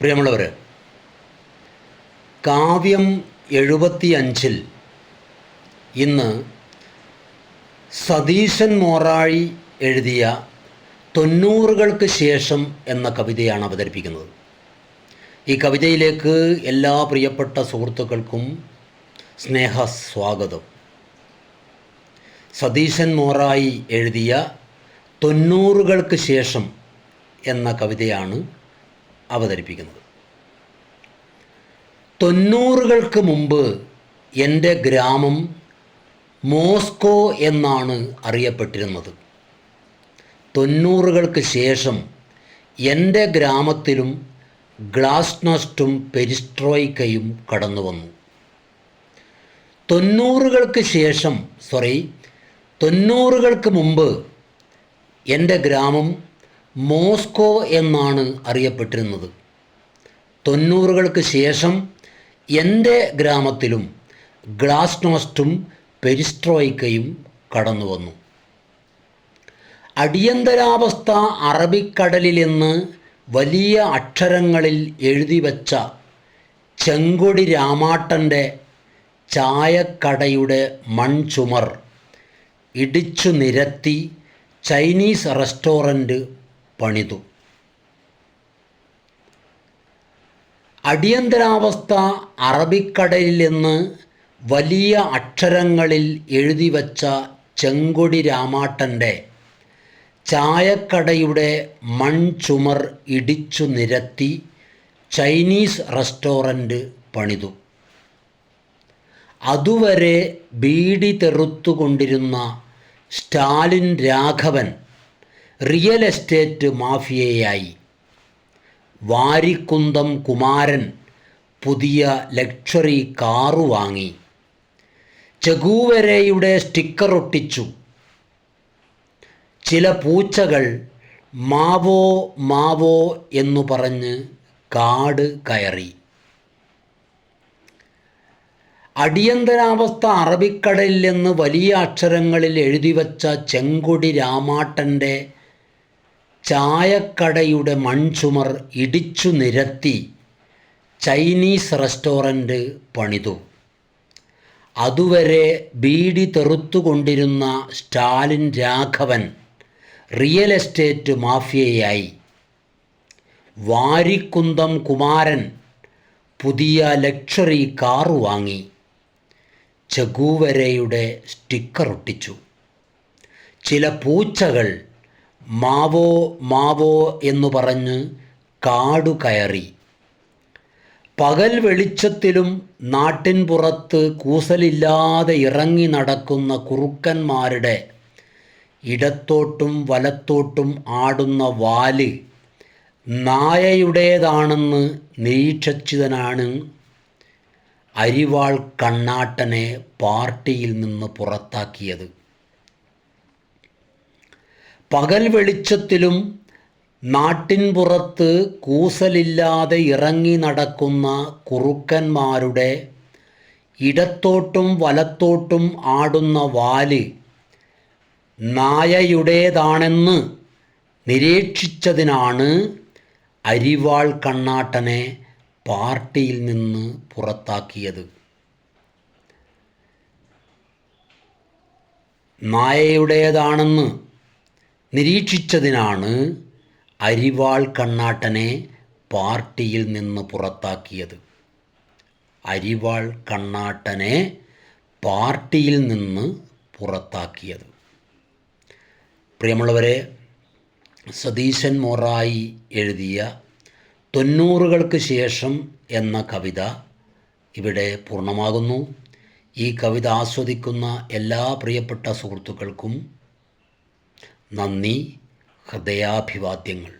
പ്രിയമുള്ളവർ, കാവ്യം 75 ഇന്ന് സതീശൻ മോറാഴി എഴുതിയ 90കൾക്ക് ശേഷം എന്ന കവിതയാണ് അവതരിപ്പിക്കുന്നത്. ഈ കവിതയിലേക്ക് എല്ലാ പ്രിയപ്പെട്ട സുഹൃത്തുക്കൾക്കും സ്നേഹസ്വാഗതം. സതീശൻ മോറാഴി എഴുതിയ 90കൾക്ക് ശേഷം എന്ന കവിതയാണ് അവതരിപ്പിക്കുന്നത്. 90കൾക്ക് മുമ്പ് എൻ്റെ ഗ്രാമം മോസ്കോ എന്നാണ് അറിയപ്പെട്ടിരുന്നത്. 90കൾക്ക് ശേഷം എൻ്റെ ഗ്രാമത്തിലും ഗ്ലാസ്നോസ്റ്റും പെരിസ്ട്രോയിക്കയും കടന്നു വന്നു. 90കൾക്ക് മുമ്പ് എൻ്റെ ഗ്രാമം മോസ്കോ എന്നാണ് അറിയപ്പെട്ടിരുന്നത്. 90കൾക്ക് ശേഷം എൻ്റെ ഗ്രാമത്തിലും ഗ്ലാസ്നോസ്റ്റും പെരിസ്ട്രോയിക്കയും കടന്നു വന്നു. അടിയന്തരാവസ്ഥ അറബിക്കടലിലെന്ന് വലിയ അക്ഷരങ്ങളിൽ എഴുതി വച്ച ചെങ്കൊടി രാമാട്ടൻ്റെ ചായക്കടയുടെ മൺചുമർ ഇടിച്ചു നിരത്തി ചൈനീസ് റെസ്റ്റോറൻറ്റ് പണിതു. അടിയന്തരാവസ്ഥ അറബിക്കടലിലെന്ന് വലിയ അക്ഷരങ്ങളിൽ എഴുതി വച്ച ചെങ്കൊടി രാമാട്ടൻ്റെ ചായക്കടയുടെ മൺചുമർ ഇടിച്ചു നിരത്തി ചൈനീസ് റെസ്റ്റോറൻറ്റ് പണിതു. അതുവരെ ബീഡി തെറുത്തുകൊണ്ടിരുന്ന സ്റ്റാലിൻ രാഘവൻ റിയൽ എസ്റ്റേറ്റ് മാഫിയയായി. വാരിക്കുന്നം കുമാരൻ പുതിയ ലക്ഷറി കാറു വാങ്ങി. ചെഗൂവരയുടെ സ്റ്റിക്കർ ഒട്ടിച്ചു. ചില പൂച്ചകൾ മാവോ മാവോ എന്നു പറഞ്ഞ് കാട് കയറി. അടിയന്തരാവസ്ഥ അറബിക്കടലിലെന്ന് വലിയ അക്ഷരങ്ങളിൽ എഴുതി വച്ച ചെങ്കൊടി രാമാട്ടൻ്റെ ചായക്കടയുടെ മൺചുമർ ഇടിച്ചു നിരത്തി ചൈനീസ് റെസ്റ്റോറൻറ്റ് പണിതു. അതുവരെ ബീഡി തെറുത്തുകൊണ്ടിരുന്ന സ്റ്റാലിൻ രാഘവൻ റിയൽ എസ്റ്റേറ്റ് മാഫിയയായി. വാരിക്കുന്നം കുമാരൻ പുതിയ ലക്ഷറി കാറു വാങ്ങി. ചെഗൂവരയുടെ സ്റ്റിക്കർ ഒട്ടിച്ചു. ചില പൂച്ചകൾ മാവോ മാവോ എന്നു പറഞ്ഞ് കാടു കയറി. പകൽ വെളിച്ചത്തിലും നാട്ടിൻ പുറത്ത് കൂസലില്ലാതെ ഇറങ്ങി നടക്കുന്ന കുറുക്കന്മാരുടെ ഇടത്തോട്ടും വലത്തോട്ടും ആടുന്ന വാല് നായയുടേതാണെന്ന് നിരീക്ഷിച്ചതിനാണ് അരിവാൾ കണ്ണാട്ടനെ പാർട്ടിയിൽ നിന്ന് പുറത്താക്കിയത്. പകൽ വെളിച്ചത്തിലും നാട്ടിൻ പുറത്ത് കൂസലില്ലാതെ ഇറങ്ങി നടക്കുന്ന കുറുക്കന്മാരുടെ ഇടത്തോട്ടും വലത്തോട്ടും ആടുന്ന വാല് നായയുടേതാണെന്ന് നിരീക്ഷിച്ചതിനാണ് അരിവാൾ കണ്ണാട്ടനെ പാർട്ടിയിൽ നിന്ന് പുറത്താക്കിയത്. നായയുടേതാണെന്ന് നിരീക്ഷിച്ചതിനാണ് അരിവാൾ കണ്ണാട്ടനെ പാർട്ടിയിൽ നിന്ന് പുറത്താക്കിയത്. അരിവാൾ കണ്ണാട്ടനെ പാർട്ടിയിൽ നിന്ന് പുറത്താക്കിയത്. പ്രിയമുള്ളവരെ, സതീശൻ മോറാഴി എഴുതിയ 90കൾക്ക് ശേഷം എന്ന കവിത ഇവിടെ പൂർണ്ണമാകുന്നു. ഈ കവിത ആസ്വദിക്കുന്ന എല്ലാ പ്രിയപ്പെട്ട സുഹൃത്തുക്കൾക്കും നന്ദി, ഹൃദയാഭിവാദ്യങ്ങൾ.